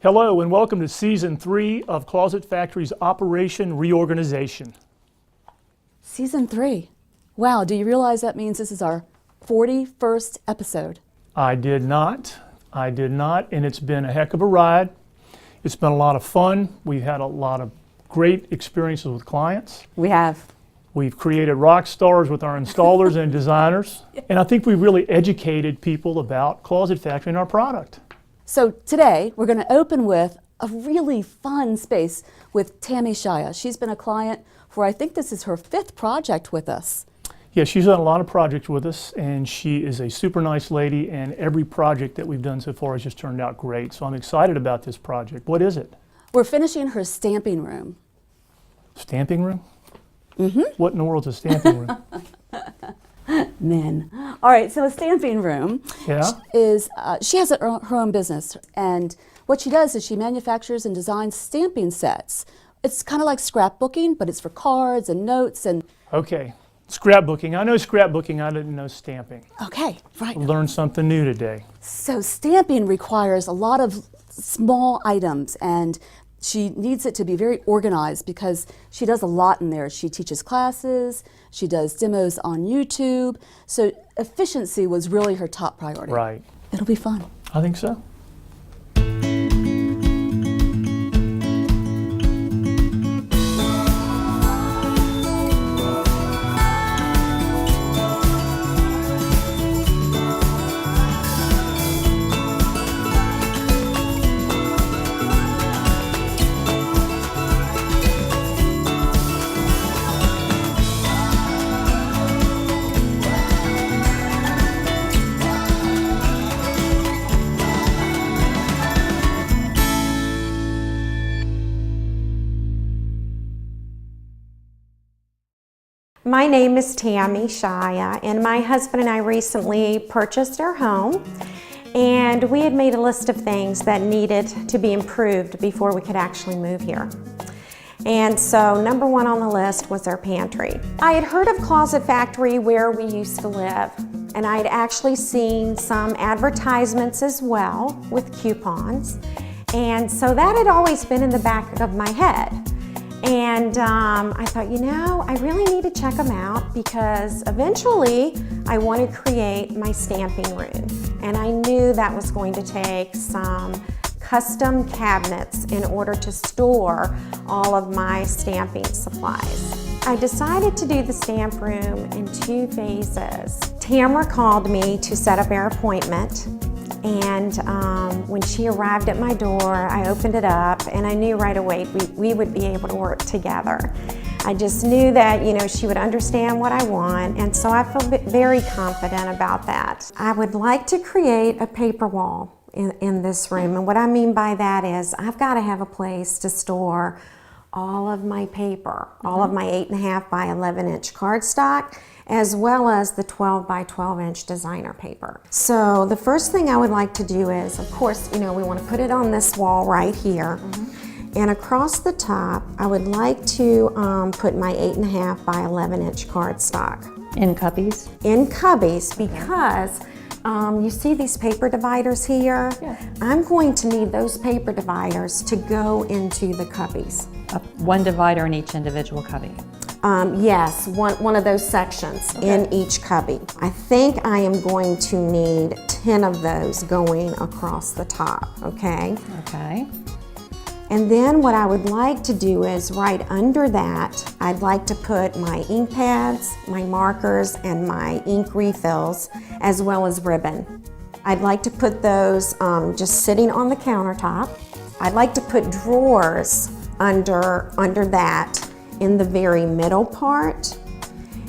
Hello and welcome to Season 3 of Closet Factory's Operation Reorganization. Season 3. Wow, do you realize that means this is our 41st episode? I did not, and it's been a heck of a ride. It's been a lot of fun. We've had a lot of great experiences with clients. We have. We've created rock stars with our installers and designers, and I think we've really educated people about Closet Factory and our product. So today, we're going to open with a really fun space with Tammy Shia. She's been a client for, I think this is her 5th project with us. Yeah, she's done a lot of projects with us, and she is a super nice lady, and every project that we've done so far has just turned out great. So I'm excited about this project. What is it? We're finishing her stamping room. Stamping room? Mm-hmm. What in the world's a stamping room? Men. All right, so a stamping room is, she has her own business, and what she does is she manufactures and designs stamping sets. It's kind of like scrapbooking, but it's for cards and notes and... Okay, scrapbooking. I know scrapbooking, I didn't know stamping. Okay, right. Learned something new today. So stamping requires a lot of small items, and she needs it to be very organized because she does a lot in there. She teaches classes, she does demos on YouTube, so efficiency was really her top priority. Right. It'll be fun. I think so. My name is Tammy Shia, and my husband and I recently purchased our home, and we had made a list of things that needed to be improved before we could actually move here. And so number 1 on the list was our pantry. I had heard of Closet Factory where we used to live, and I had actually seen some advertisements as well with coupons, and so that had always been in the back of my head. And I thought, you know, I really need to check them out because eventually I want to create my stamping room. And I knew that was going to take some custom cabinets in order to store all of my stamping supplies. I decided to do the stamp room in 2 phases. Tamara called me to set up our appointment. And when she arrived at my door, I opened it up and I knew right away we would be able to work together. I just knew that, you know, she would understand what I want, and so I feel very confident about that. I would like to create a paper wall in this room, and what I mean by that is I've got to have a place to store all of my paper, all of my 8.5 by 11 inch cardstock, as well as the 12 by 12 inch designer paper. So the first thing I would like to do is, of course, you know, we want to put it on this wall right here. And across the top, I would like to put my 8.5 by 11 inch cardstock. In cubbies? In cubbies, because you see these paper dividers here? Yeah. I'm going to need those paper dividers to go into the cubbies. One divider in each individual cubby? Yes, one of those sections in each cubby. I think I am going to need 10 of those going across the top, okay? Okay. And then what I would like to do is right under that, I'd like to put my ink pads, my markers, and my ink refills, as well as ribbon. I'd like to put those just sitting on the countertop. I'd like to put drawers under that in the very middle part.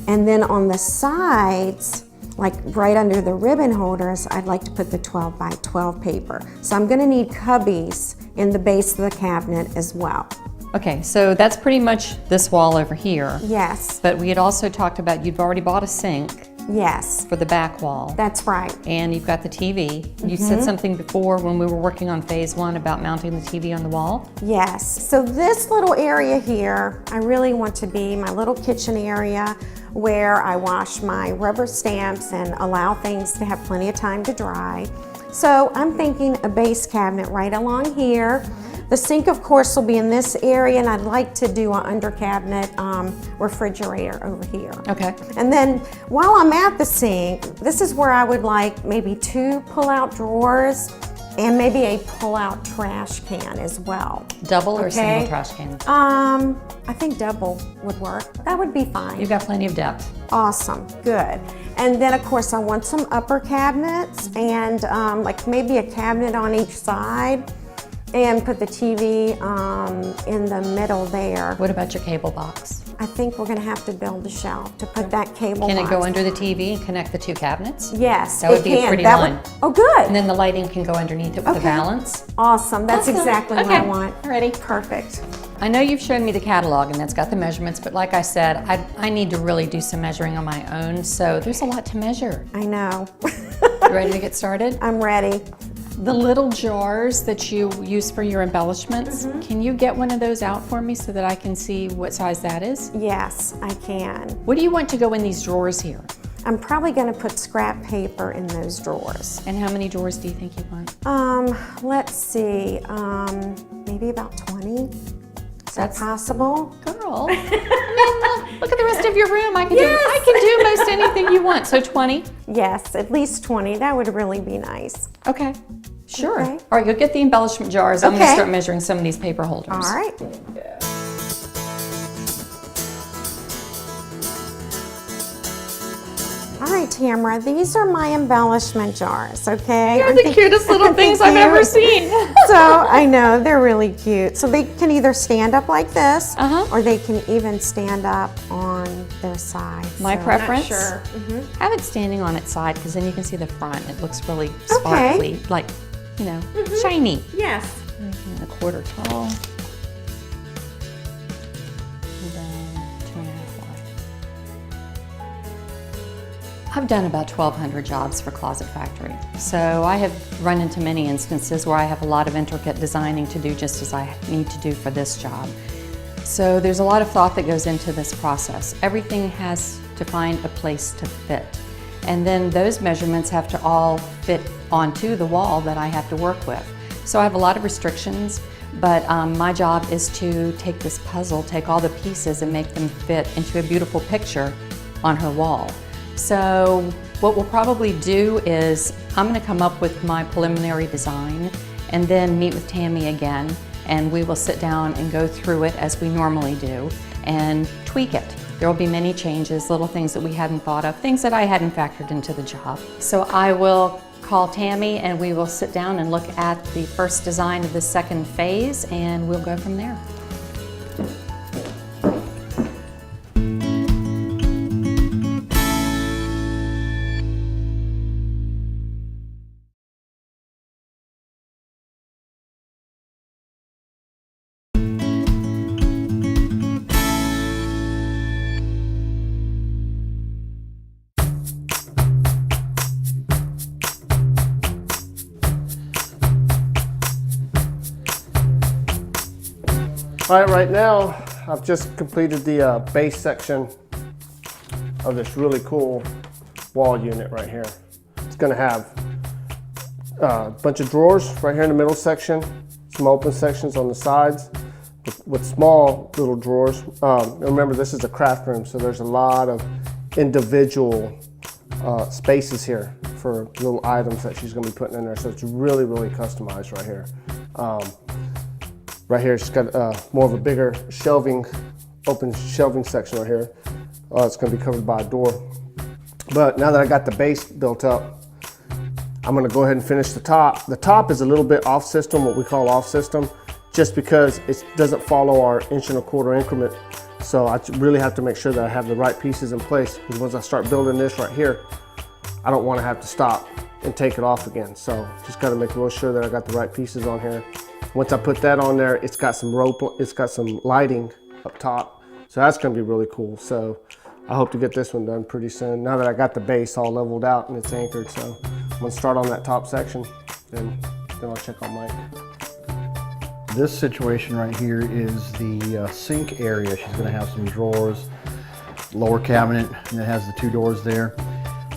And then on the sides, like right under the ribbon holders, I'd like to put the 12 by 12 paper. So I'm gonna need cubbies in the base of the cabinet as well. Okay, so that's pretty much this wall over here. Yes. But we had also talked about you've already bought a sink. Yes. For the back wall. That's right. And you've got the TV. You said something before when we were working on phase 1 about mounting the TV on the wall. Yes. So this little area here, I really want to be my little kitchen area where I wash my rubber stamps and allow things to have plenty of time to dry. So I'm thinking a base cabinet right along here. The sink, of course, will be in this area, and I'd like to do an under cabinet refrigerator over here. Okay. And then while I'm at the sink, this is where I would like maybe 2 pull-out drawers and maybe a pull-out trash can as well. Double or Okay. single trash can? I think double would work. That would be fine. You've got plenty of depth. Awesome, good. And then of course I want some upper cabinets and like maybe a cabinet on each side and put the TV in the middle there. What about your cable box? I think we're gonna have to build a shelf to put that cable Can it go box. under the TV and connect the 2 cabinets? Yes, That would it be a can. pretty That line. would- oh, good. And then the lighting can go underneath it with a Okay. balance. Awesome, that's Awesome. exactly what Okay. I want. Ready? Perfect. I know you've shown me the catalog and that's got the measurements, but like I said, I need to really do some measuring on my own, so there's a lot to measure. I know. You ready to get started? I'm ready. The little jars that you use for your embellishments, can you get one of those out for me so that I can see what size that is? Yes, I can. What do you want to go in these drawers here? I'm probably gonna put scrap paper in those drawers. And how many drawers do you think you want? Let's see, maybe about 20. Is that possible? Girl, I mean, look at the rest of your room. I can do most anything you want. So 20? Yes, at least 20. That would really be nice. Okay, sure. Okay. All right, you'll get the embellishment jars. I'm gonna Okay. start measuring some of these paper holders. All right. All right, Tamara, these are my embellishment jars, okay? They're the cutest little things I've ever seen. So, I know, they're really cute. So they can either stand up like this, or they can even stand up on their sides. My So- preference? Sure. Have it standing on its side because then you can see the front. It looks really sparkly, like, you know, shiny. Yes. And a quarter tall. And then 2.5 wide. I've done about 1,200 jobs for Closet Factory. So I have run into many instances where I have a lot of intricate designing to do just as I need to do for this job. So there's a lot of thought that goes into this process. Everything has to find a place to fit. And then those measurements have to all fit onto the wall that I have to work with. So I have a lot of restrictions, but my job is to take this puzzle, take all the pieces and make them fit into a beautiful picture on her wall. So what we'll probably do is I'm going to come up with my preliminary design and then meet with Tammy again, and we will sit down and go through it as we normally do and tweak it. There will be many changes, little things that we hadn't thought of, things that I hadn't factored into the job. So I will call Tammy and we will sit down and look at the first design of the second phase and we'll go from there. All right now I've just completed the base section of this really cool wall unit right here. It's going to have a bunch of drawers right here in the middle section, some open sections on the sides with small little drawers. Remember, this is a craft room, so there's a lot of individual spaces here for little items that she's going to be putting in there. So it's really, really customized right here. Right here, she's got more of a bigger shelving, open shelving section right here. It's going to be covered by a door. But now that I got the base built up, I'm going to go ahead and finish the top. The top is a little bit off system, what we call off system, just because it doesn't follow our 1 1/4 increment. So I really have to make sure that I have the right pieces in place, because once I start building this right here, I don't want to have to stop and take it off again. So just got to make real sure that I got the right pieces on here. Once I put that on there, it's got some rope, it's got some lighting up top. So that's going to be really cool. So I hope to get this one done pretty soon. Now that I got the base all leveled out and it's anchored. So I'm going to start on that top section, then I'll check on Mike. This situation right here is the sink area. She's going to have some drawers, lower cabinet, and it has the 2 doors there.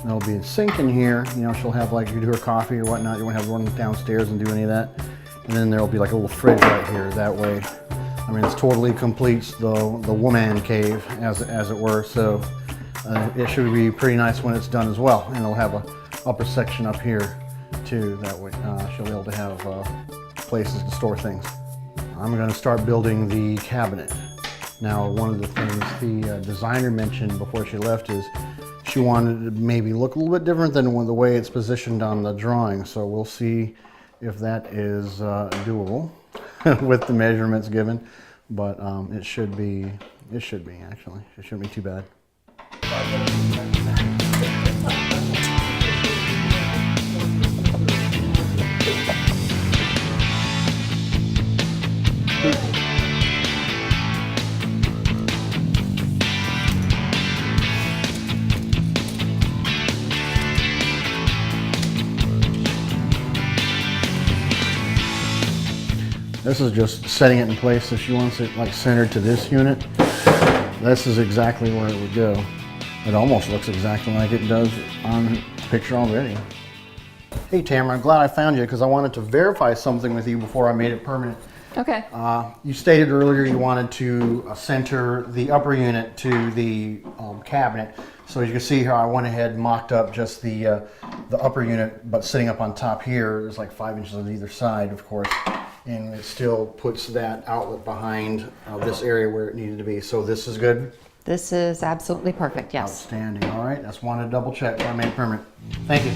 There'll be a sink in here. You know, she'll have like, you do her coffee or whatnot. You won't have to run downstairs and do any of that. And then there'll be like a little fridge right here. That way, I mean, it's totally completes the woman cave, as it were. So it should be pretty nice when it's done as well. And it'll have a upper section up here too. That way, she'll be able to have places to store things. I'm going to start building the cabinet. Now, one of the things the designer mentioned before she left is she wanted it to maybe look a little bit different than the way it's positioned on the drawing. So we'll see if that is doable with the measurements given. But it should be actually. It shouldn't be too bad. This is just setting it in place. So she wants it like centered to this unit. This is exactly where it would go. It almost looks exactly like it does on the picture already. Hey Tamara, I'm glad I found you because I wanted to verify something with you before I made it permanent. Okay. You stated earlier you wanted to center the upper unit to the cabinet. So as you can see here, I went ahead and mocked up just the upper unit, but sitting up on top here, there's like 5 inches on either side, of course. And it still puts that outlet behind this area where it needed to be. So this is good? This is absolutely perfect, yes. Outstanding. All right, that's wanted to double check before I made it permanent. Thank you.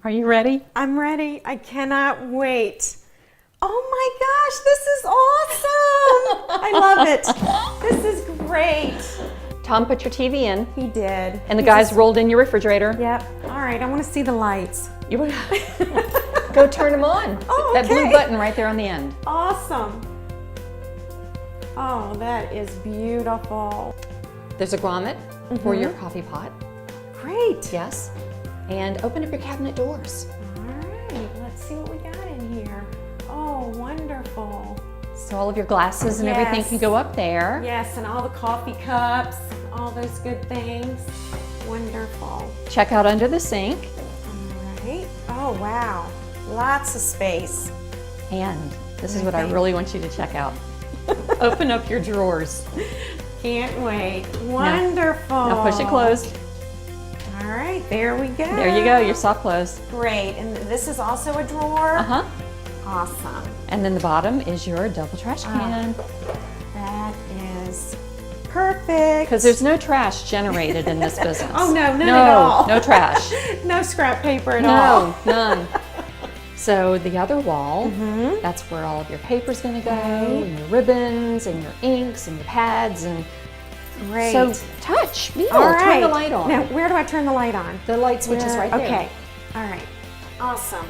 Are you ready? I'm ready. I cannot wait. Oh my gosh, this is awesome. I love it. This is great. Tom put your TV in, He did. and the guys rolled in your refrigerator. Yep. All right, I want to see the lights. You go turn them on. Oh, That blue okay. button right there on the end. Awesome. Oh, that is beautiful. There's a grommet for your coffee pot. Great. Yes. And open up your cabinet doors. All right, let's see what we got in here. Oh, wonderful. So all of your glasses and everything Yes. can go up there. Yes, and all the coffee cups, all those good things. Wonderful. Check out under the sink. All right. Oh, wow. Lots of space. And this is what I really want you to check out. Open up your drawers. Can't wait. Wonderful. Now push it closed. All right, there we go. There you go, your soft close. Great. And this is also a drawer? Uh-huh. Awesome. And then the bottom is your double trash can. That is perfect. Because there's no trash generated in this business. Oh, no, none at all. No trash. No scrap paper at all. No, none. So the other wall, that's where all of your paper's gonna go, and your ribbons, and your inks, and your pads, and Great. so touch, feel, all right. turn the light on. Now, where do I turn the light on? The light switch is right there. Okay. All right. Awesome.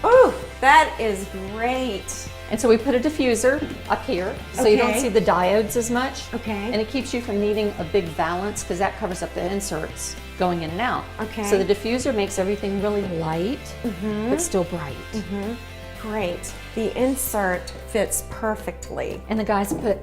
Ooh, that is great. And so we put a diffuser up here, so you don't Okay. see the diodes as much. Okay. And it keeps you from needing a big valance, because that covers up the inserts going in and out. Okay. So the diffuser makes everything really light, but still bright. Great. The insert fits perfectly. And the guys put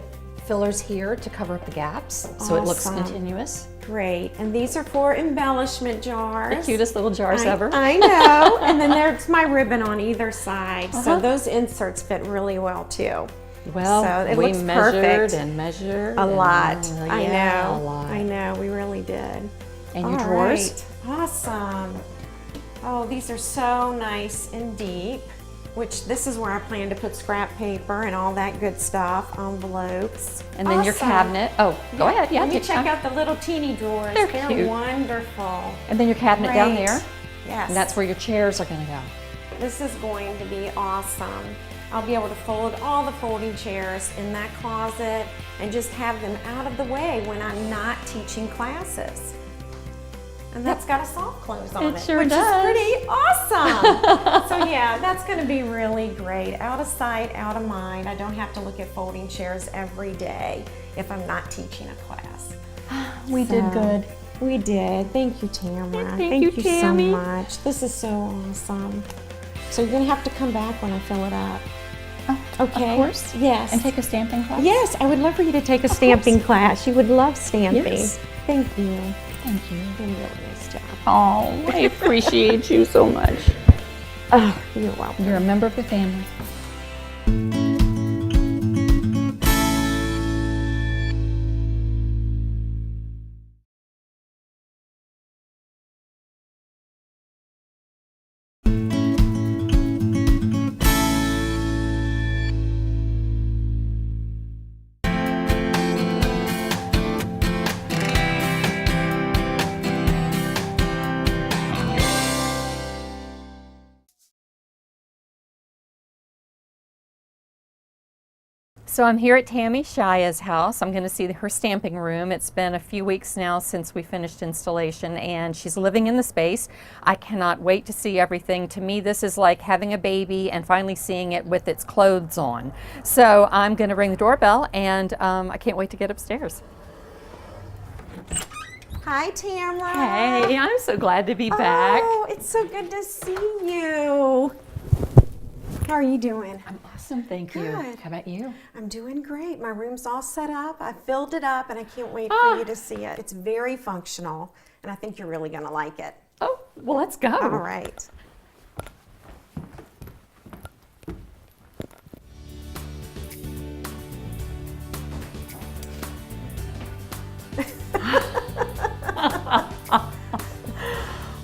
fillers here to cover up the gaps so it looks Awesome. continuous. Great. And these are for embellishment jars. The cutest little jars ever. I know. And then there's my ribbon on either side. So those inserts fit really well too. Well, So it we looks measured perfect. and measured. A lot. And, I yeah, know. a lot. I know. We really did. And your All drawers? right. Awesome. Oh, these are so nice and deep. Which this is where I plan to put scrap paper and all that good stuff, envelopes. And then your Awesome. cabinet. Oh, go ahead. Yeah, Let me take check time. out the little teeny drawers. They're They're cute. wonderful. And then your cabinet down Great. there. Yes. And that's where your chairs are going to go. This is going to be awesome. I'll be able to fold all the folding chairs in that closet and just have them out of the way when I'm not teaching classes. And that's got a soft close on It it, sure which does. is pretty awesome. So yeah, that's going to be really great. Out of sight, out of mind. I don't have to look at folding chairs every day if I'm not teaching a class. We did good. We did. Thank you, Tamara. Thank you, Tammy. so much. This is so awesome. So you're going to have to come back when I fill it up. Okay? Of course. Yes. And take a stamping class? Yes, I would love for you to take a stamping class. You would love stamping. Yes. Thank you. Thank you. You did a really nice job. Oh, I appreciate you so much. Oh, you're welcome. You're a member of the family. So I'm here at Tammy Shia's house. I'm going to see her stamping room. It's been a few weeks now since we finished installation and she's living in the space. I cannot wait to see everything. To me, this is like having a baby and finally seeing it with its clothes on. So I'm going to ring the doorbell and I can't wait to get upstairs. Hi, Tamara. Hey, I'm so glad to be back. Oh, it's so good to see you. How are you doing? I'm awesome, thank you. Good. How about you? I'm doing great. My room's all set up. I filled it up and I can't wait for you to see it. It's very functional and I think you're really going to like it. Oh, well, let's go. All right.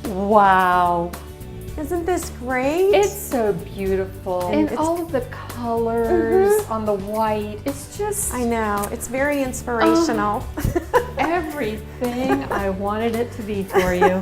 Wow. Isn't this great? It's so beautiful. And all of the colors on the white. It's just I know. It's very inspirational. everything I wanted it to be for you.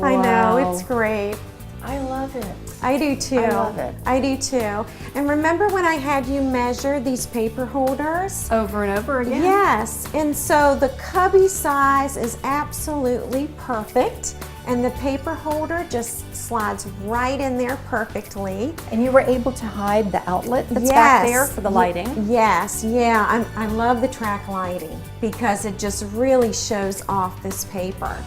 I know. Wow. It's great. I love it. I do too. I love it. I do too. And remember when I had you measure these paper holders? Over and over again. Yes. And so the cubby size is absolutely perfect. And the paper holder just slides right in there perfectly. And you were able to hide the outlet that's back there for the lighting. Yes, yeah. I love the track lighting because it just really shows off this paper.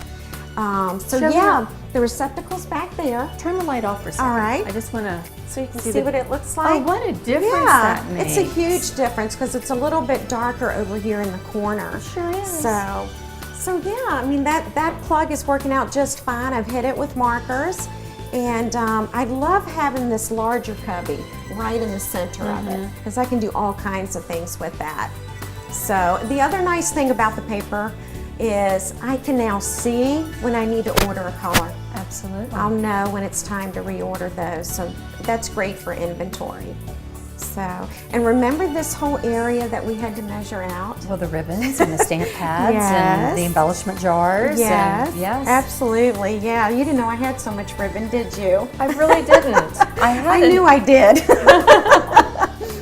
So Show yeah, me. the receptacle's back there. Turn the light off for a second. All right. I just want to So you can see what it looks like. Oh, what a difference Yeah, that makes. it's a huge difference because it's a little bit darker over here in the corner. Sure is. So yeah, I mean that plug is working out just fine. I've hit it with markers, and I love having this larger cubby right in the center of it because I can do all kinds of things with that. So the other nice thing about the paper is I can now see when I need to order a color. Absolutely. I'll know when it's time to reorder those, so that's great for inventory. So, and remember this whole area that we had to measure out? Well, the ribbons and the stamp pads Yes. and the embellishment jars. Yes, And, yes. absolutely. Yeah, you didn't know I had so much ribbon, did you? I really didn't. I knew I did.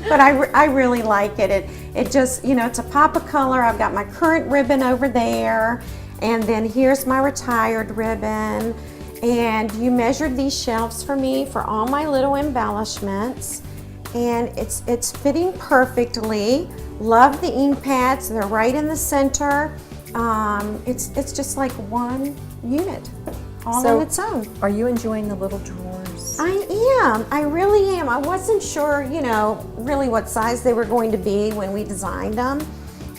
But I really like it. It just, you know, it's a pop of color. I've got my current ribbon over there, and then here's my retired ribbon. And you measured these shelves for me for all my little embellishments, and it's fitting perfectly. Love the ink pads. They're right in the center. It's just like one unit, all So- on its own. Are you enjoying the little drawers? I really am. I wasn't sure, you know, really what size they were going to be when we designed them.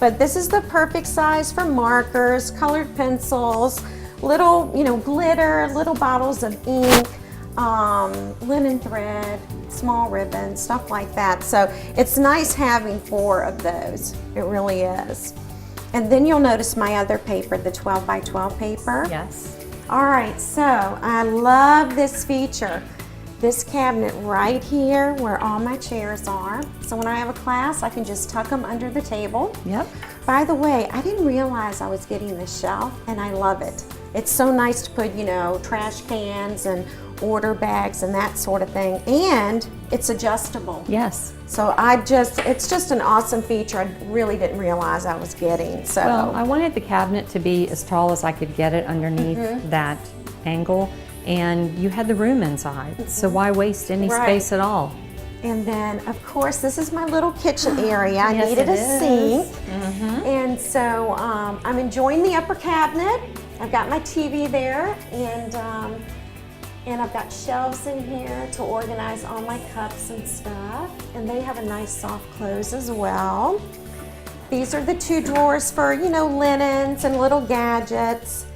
But this is the perfect size for markers, colored pencils, little, glitter, little bottles of ink, linen thread, small ribbons, stuff like that. So it's nice having 4 of those. It really is. And then you'll notice my other paper, the 12 by 12 paper. Yes. All right, so I love this feature. This cabinet right here where all my chairs are. So when I have a class, I can just tuck them under the table. Yep. By the way, I didn't realize I was getting this shelf, and I love it. It's so nice to put, trash cans and order bags and that sort of thing, and it's adjustable. Yes. So it's just an awesome feature I really didn't realize I was getting. So Well, I wanted the cabinet to be as tall as I could get it underneath that angle, and you had the room inside, so why waste any Right. space at all? And then, of course, this is my little kitchen area. I Yes, needed it a is. sink. And so I'm enjoying the upper cabinet. I've got my TV there, and I've got shelves in here to organize all my cups and stuff. And they have a nice soft close as well. These are the 2 drawers for, linens and little gadgets.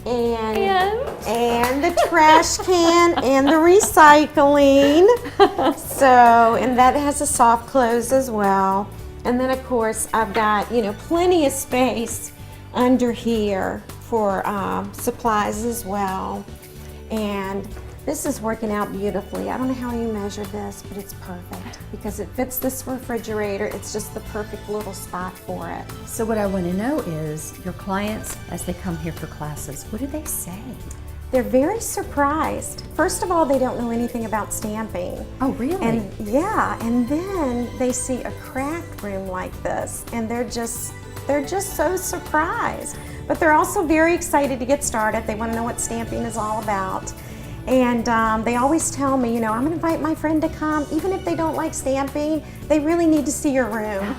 And the trash can and the recycling. So, and that has a soft close as well. And then of course I've got, plenty of space under here for supplies as well. And this is working out beautifully. I don't know how you measure this, but it's perfect because it fits this refrigerator. It's just the perfect little spot for it. So what I want to know is, your clients, as they come here for classes, what do they say? They're very surprised. First of all, they don't know anything about stamping. Oh, really? And yeah, and then they see a craft room like this, and they're just so surprised. But they're also very excited to get started. They want to know what stamping is all about. And they always tell me, I'm going to invite my friend to come. Even if they don't like stamping, they really need to see your room.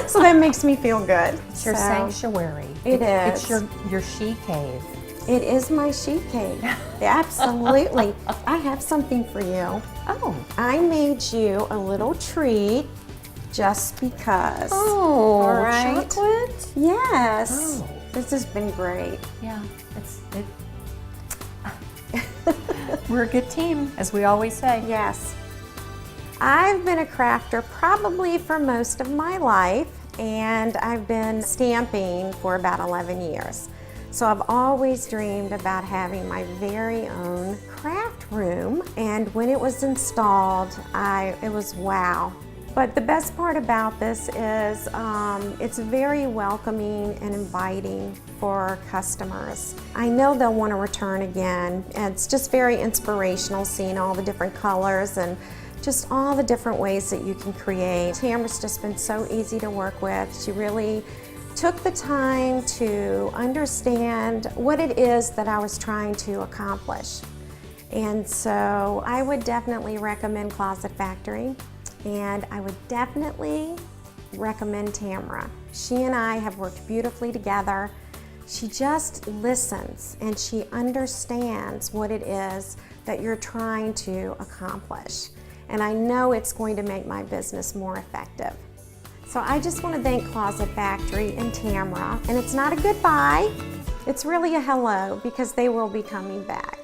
So that makes me feel good. It's your sanctuary. It It's is. your she cave. It is my she cave. Absolutely. I have something for you. Oh. I made you a little treat just because. Oh, All right. chocolate? Yes. Oh. This has been great. Yeah, we're a good team, as we always say. Yes. I've been a crafter probably for most of my life, and I've been stamping for about 11 years. So I've always dreamed about having my very own craft room, and when it was installed, it was wow. But the best part about this is it's very welcoming and inviting for customers. I know they'll want to return again. It's just very inspirational seeing all the different colors and just all the different ways that you can create. Tamara's just been so easy to work with. She really took the time to understand what it is that I was trying to accomplish. And so I would definitely recommend Closet Factory. And I would definitely recommend Tamara. She and I have worked beautifully together. She just listens and she understands what it is that you're trying to accomplish. And I know it's going to make my business more effective. So I just want to thank Closet Factory and Tamara. And it's not a goodbye, it's really a hello because they will be coming back.